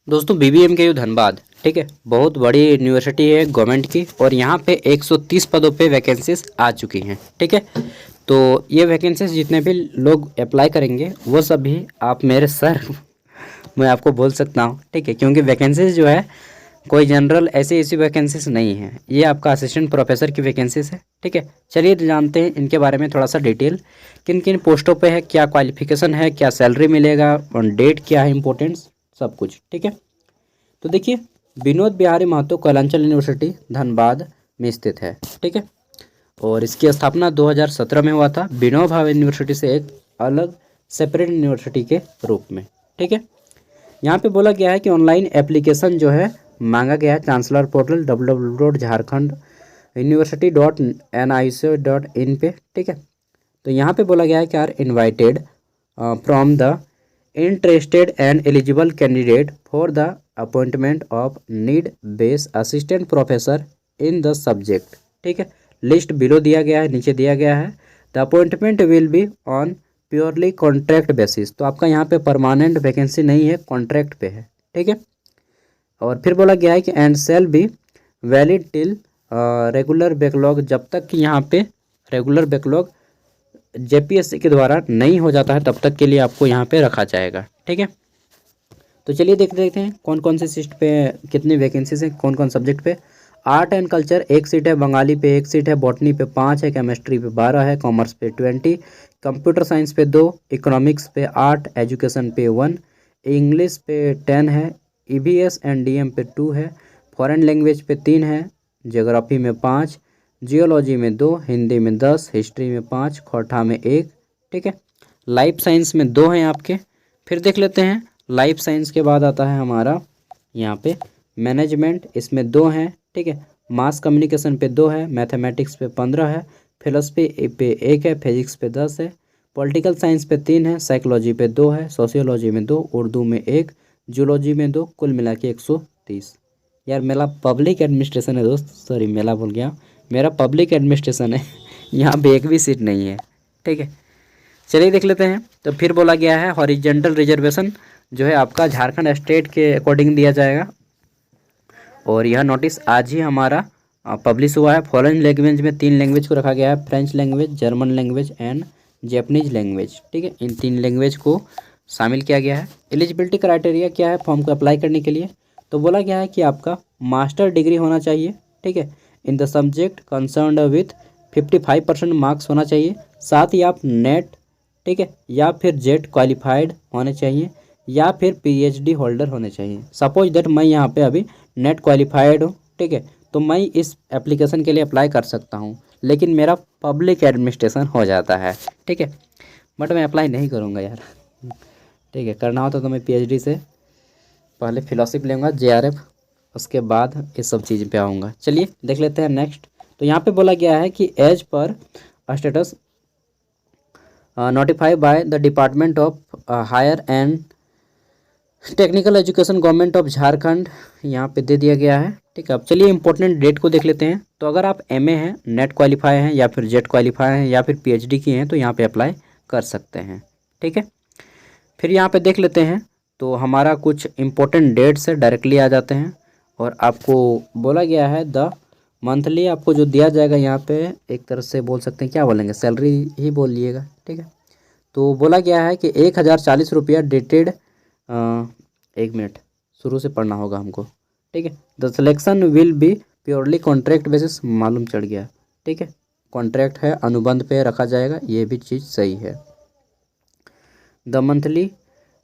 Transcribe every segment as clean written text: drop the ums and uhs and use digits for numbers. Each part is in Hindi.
दोस्तों BBMKU धनबाद, ठीक है, बहुत बड़ी यूनिवर्सिटी है गवर्नमेंट की और यहाँ पे 130 पदों पे वैकेंसीज आ चुकी हैं। ठीक है, तो ये वैकेंसीज जितने भी लोग अप्लाई करेंगे वो सभी आप मेरे सर मैं आपको बोल सकता हूँ। ठीक है, क्योंकि वैकेंसीज जो है कोई जनरल ऐसी ऐसी वैकेंसीज नहीं है, ये आपका असिस्टेंट प्रोफेसर की वैकेंसीज है। ठीक है, चलिए जानते हैं इनके बारे में थोड़ा सा डिटेल, किन किन पोस्टों पे है, क्या क्वालिफिकेशन है, क्या सैलरी मिलेगा और डेट क्या है, इंपॉर्टेंस सब कुछ। ठीक है, तो देखिए विनोद बिहारी महतो कोयलांचल यूनिवर्सिटी धनबाद में स्थित है। ठीक है, और इसकी स्थापना 2017 में हुआ था विनोबा भावे यूनिवर्सिटी से एक अलग सेपरेट यूनिवर्सिटी के रूप में। ठीक है, यहाँ पे बोला गया है कि ऑनलाइन एप्लीकेशन जो है मांगा गया है चांसलर पोर्टल www.jharkhand.university.nic.in पे। ठीक है, तो यहाँ पे बोला गया है कि are invited from the interested and eligible candidate for the appointment of need base assistant professor in the subject. ठीक है, लिस्ट बिलो दिया गया है, नीचे दिया गया है। The appointment will be on purely contract basis, तो आपका यहाँ पे परमानेंट वैकेंसी नहीं है, कॉन्ट्रैक्ट पे है। ठीक है, और फिर बोला गया है कि and shall be valid till regular backlog, जब तक कि यहाँ पे रेगुलर बैकलॉग JPSC के द्वारा नहीं हो जाता है तब तक के लिए आपको यहाँ पे रखा जाएगा। ठीक है, तो चलिए देख लेते हैं कौन कौन से सीट पे कितनी वैकेंसीज हैं, कौन कौन सब्जेक्ट पे। आर्ट एंड कल्चर 1 सीट है, बंगाली पे 1 सीट है, बॉटनी पे 5 है, केमिस्ट्री पे 12 है, कॉमर्स पे 20, कंप्यूटर साइंस पे 2, इकोनॉमिक्स पे 8, एजुकेशन पे 1, इंग्लिश पे 10 है, EVS एंड DM पे 2 है, फॉरेन लैंग्वेज पे 3 है, ज्योग्राफी में 5, जियोलॉजी में 2, हिंदी में 10, हिस्ट्री में 5, खोटा में 1। ठीक है, लाइफ साइंस में 2 हैं आपके। फिर देख लेते हैं लाइफ साइंस के बाद आता है हमारा यहाँ पे मैनेजमेंट, इसमें 2 हैं। ठीक है, मास कम्युनिकेशन पे 2 है, मैथमेटिक्स पे 15 है, फिलोसफी पे 1 है, फिजिक्स पे 10 है, पॉलिटिकल साइंस पे 3 है, साइकोलॉजी पे 2 है, सोशियोलॉजी में 2, उर्दू में 1, जूलॉजी में 2, कुल मिला के 130। यार मेरा पब्लिक एडमिनिस्ट्रेशन है दोस्त, सॉरी मेला बोल गया, मेरा पब्लिक एडमिनिस्ट्रेशन है यहाँ पे एक भी सीट नहीं है। ठीक है, चलिए देख लेते हैं। तो फिर बोला गया है हॉरिजेंटल रिजर्वेशन जो है आपका झारखंड स्टेट के अकॉर्डिंग दिया जाएगा, और यह नोटिस आज ही हमारा पब्लिश हुआ है। फॉरेन लैंग्वेज में 3 लैंग्वेज को रखा गया है, French language, German language and Japanese language. ठीक है, इन 3 लैंग्वेज को शामिल किया गया है। एलिजिबिलिटी क्राइटेरिया क्या है फॉर्म को अप्लाई करने के लिए, तो बोला गया है कि आपका मास्टर डिग्री होना चाहिए। ठीक है, इन the subject concerned with 55% marks होना चाहिए, साथ ही आप नेट, ठीक है, या फिर जेट क्वालिफाइड होने चाहिए, या फिर PhD होल्डर होने चाहिए। सपोज दैट मैं यहाँ पे अभी नेट क्वालिफाइड हूँ, ठीक है, तो मैं इस एप्लीकेशन के लिए अप्लाई कर सकता हूँ, लेकिन मेरा पब्लिक एडमिनिस्ट्रेशन हो जाता है। ठीक है, बट मैं अप्लाई नहीं करूँगा यार। ठीक है, करना होता तो मैं PhD से पहले फिलोसफी लूँगा, JRF, उसके बाद इस सब चीज़ पे आऊँगा। चलिए देख लेते हैं नेक्स्ट। तो यहाँ पे बोला गया है कि as per status notified by the department of higher and technical education government of Jharkhand, यहाँ पे दे दिया गया है। ठीक है, अब चलिए इंपॉर्टेंट डेट को देख लेते हैं। तो अगर आप MA हैं, नेट क्वालिफाई हैं, या फिर जेट क्वालिफाई हैं, या फिर PhD किए हैं, तो यहाँ पे अप्लाई कर सकते हैं। ठीक है, फिर यहाँ पे देख लेते हैं। तो हमारा कुछ इंपॉर्टेंट डेट से डायरेक्टली आ जाते हैं, और आपको बोला गया है द मंथली आपको जो दिया जाएगा यहाँ पे, एक तरह से बोल सकते हैं, क्या बोलेंगे, सैलरी ही बोलिएगा। ठीक है, तो बोला गया है कि 1040 रुपया डेटेड, 1 मिनट शुरू से पढ़ना होगा हमको। ठीक है, the selection will B purely contract basis, मालूम चढ़ गया। ठीक है, कॉन्ट्रैक्ट है, अनुबंध पे रखा जाएगा, ये भी चीज़ सही है। The monthly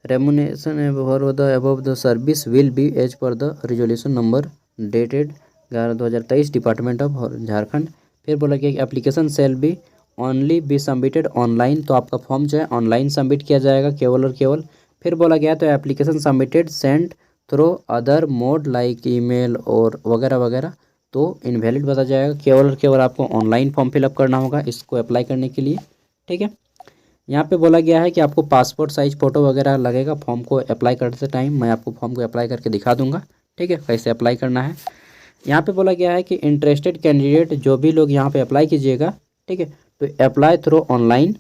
remuneration for the above the service will be as per the resolution number dated 11/2023 department of Jharkhand. फिर बोला गया कि application shall be only be submitted online, तो आपका फॉर्म जो है ऑनलाइन सबमिट किया जाएगा केवल और केवल। फिर बोला गया तो application submitted send through other mode like email और वगैरह वगैरह, तो इनवैलिड बताया जाएगा। केवल और केवल आपको ऑनलाइन फॉर्म फिलअप करना होगा इसको अप्लाई करने के लिए। ठीक है, यहाँ पे बोला गया है कि आपको पासपोर्ट साइज फ़ोटो वगैरह लगेगा फॉर्म को अप्लाई करते टाइम, मैं आपको फॉर्म को अप्लाई करके दिखा दूंगा। ठीक है, कैसे अप्लाई करना है। यहाँ पे बोला गया है कि इंटरेस्टेड कैंडिडेट जो भी लोग यहाँ पे अप्लाई कीजिएगा, ठीक है, तो अप्लाई थ्रू ऑनलाइन,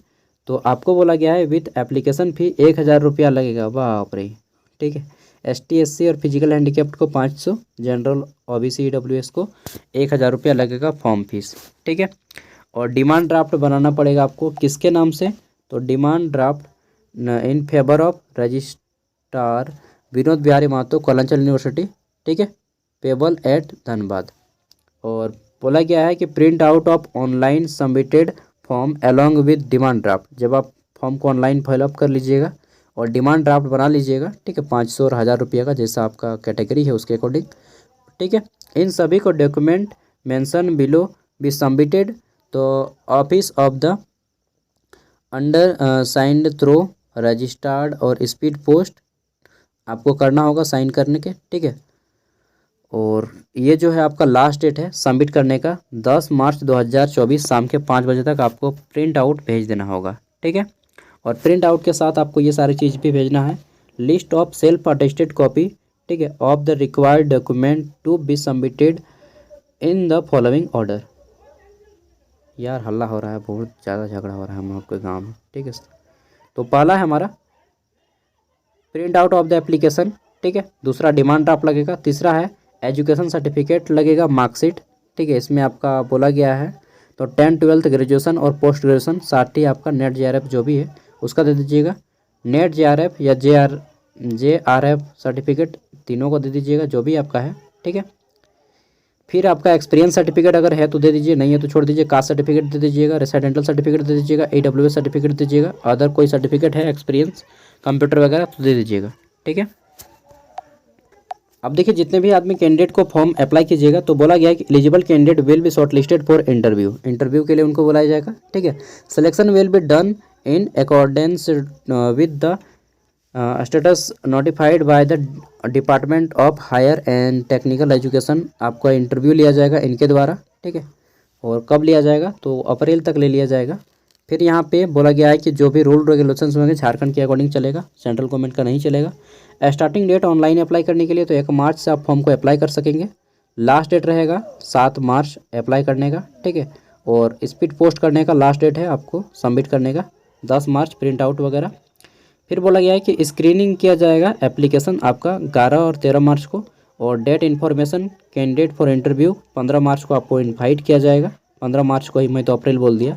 तो आपको बोला गया है विथ एप्लीकेशन फ़ी 1000 रुपया लगेगा। बाप रे, ठीक है। ST SC और फिजिकल हैंडीकैप्ड को 500, जनरल OBC EWS को 1000 रुपया लगेगा फॉर्म फीस, ठीक है। और डिमांड ड्राफ्ट बनाना पड़ेगा आपको किसके नाम से, तो demand draft in favour of registrar Vinod Bihari Mahato, Kalanchal university, ठीक है, पेबल एट धनबाद। और बोला गया है कि print out of online submitted form along with demand draft, जब आप फॉर्म को ऑनलाइन फिलअप कर लीजिएगा और डिमांड ड्राफ्ट बना लीजिएगा, ठीक है, 500 और 1000 रुपये का, जैसा आपका कैटेगरी है उसके अकॉर्डिंग, ठीक है। इन सभी को document mention below be submitted, तो office of the undersigned through registered और स्पीड पोस्ट आपको करना होगा साइन करने के, ठीक है। और ये जो है आपका लास्ट डेट है सबमिट करने का 10 मार्च 2024 शाम के 5 बजे तक आपको प्रिंट आउट भेज देना होगा, ठीक है। और प्रिंट आउट के साथ आपको ये सारी चीज़ भी भेजना है, list of self attested copy, ठीक है, of the required document to be submitted in the following order. यार हल्ला हो रहा है, बहुत ज़्यादा झगड़ा हो रहा है हम लोग के गाँव में, ठीक है। तो पहला है हमारा print out of the application, ठीक है। दूसरा डिमांड ड्राफ्ट लगेगा। तीसरा है एजुकेशन सर्टिफिकेट लगेगा, मार्कशीट, ठीक है। इसमें आपका बोला गया है तो 10th 12th ग्रेजुएशन और पोस्ट ग्रेजुएशन, साथ ही आपका नेट JRF जो भी है उसका दे दीजिएगा। नेट JRF या JRF सर्टिफिकेट तीनों को दे दीजिएगा, जो भी आपका है, ठीक है। फिर आपका एक्सपीरियंस सर्टिफिकेट अगर है तो दे दीजिए, नहीं है तो छोड़ दीजिए। कास्ट सर्टिफिकेट दे दीजिएगा, रेसिडेंटल सर्टिफिकेट दे दीजिएगा, AWS सर्टिफिकेट दीजिएगा। अदर कोई सर्टिफिकेट है एक्सपीरियंस कंप्यूटर वगैरह तो दे दीजिएगा, ठीक है। अब देखिए जितने भी आदमी कैंडिडेट को फॉर्म अप्लाई कीजिएगा तो बोला गया है कि eligible candidate will be shortlisted for interview, interview के लिए उनको बुलाया जाएगा, ठीक है। Selection will be done in accordance with the status notified by the department of higher and technical education. आपका इंटरव्यू लिया जाएगा इनके द्वारा, ठीक है। और कब लिया जाएगा तो अप्रैल तक ले लिया जाएगा। फिर यहाँ पे बोला गया है कि जो भी रूल रेगुलेशंस होंगे झारखंड के अकॉर्डिंग चलेगा, सेंट्रल गवर्नमेंट का नहीं चलेगा। स्टार्टिंग डेट ऑनलाइन अप्लाई करने के लिए तो 1 मार्च से आप फॉर्म को अप्लाई कर सकेंगे। लास्ट डेट रहेगा 7 मार्च अप्लाई करने का, ठीक है। और स्पीड पोस्ट करने का लास्ट डेट है आपको सबमिट करने का 10 मार्च, प्रिंट आउट वगैरह। फिर बोला गया है कि स्क्रीनिंग किया जाएगा एप्लीकेशन आपका 11 और 13 मार्च को। और date information candidate for interview 15 March को आपको इन्वाइट किया जाएगा। 15 मार्च को ही, मैं तो अप्रैल बोल दिया।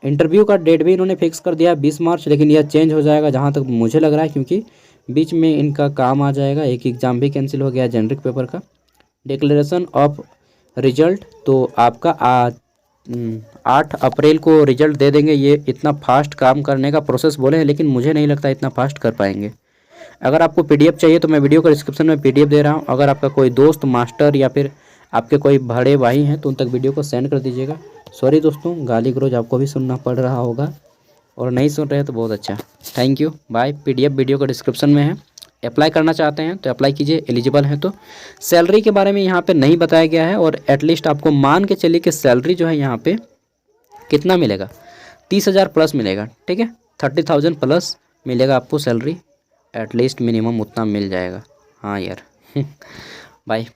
इंटरव्यू का डेट भी इन्होंने फिक्स कर दिया 20 मार्च, लेकिन यह चेंज हो जाएगा जहाँ तक मुझे लग रहा है, क्योंकि बीच में इनका काम आ जाएगा, एक एग्ज़ाम भी कैंसिल हो गया जेनरिक पेपर का। डिक्लेरेशन ऑफ रिजल्ट तो आपका 8 अप्रैल को रिजल्ट दे देंगे। ये इतना फास्ट काम करने का प्रोसेस बोले हैं, लेकिन मुझे नहीं लगता इतना फास्ट कर पाएंगे। अगर आपको PDF चाहिए तो मैं वीडियो का डिस्क्रिप्शन में PDF दे रहा हूँ। अगर आपका कोई दोस्त, मास्टर या फिर आपके कोई बड़े भाई हैं तो उन तक वीडियो को सेंड कर दीजिएगा। सॉरी दोस्तों, गाली गलौज आपको भी सुनना पड़ रहा होगा, और नहीं सुन रहे तो बहुत अच्छा। Thank you, bye. PDF video का डिस्क्रिप्शन में है। अप्लाई करना चाहते हैं तो अप्लाई कीजिए, एलिजिबल हैं तो। सैलरी के बारे में यहाँ पे नहीं बताया गया है, और एटलीस्ट आपको मान के चलिए कि सैलरी जो है यहाँ पे कितना मिलेगा, 30,000 प्लस मिलेगा, ठीक है। 30,000 प्लस मिलेगा आपको सैलरी, एटलीस्ट मिनिमम उतना मिल जाएगा। हाँ यार बाय।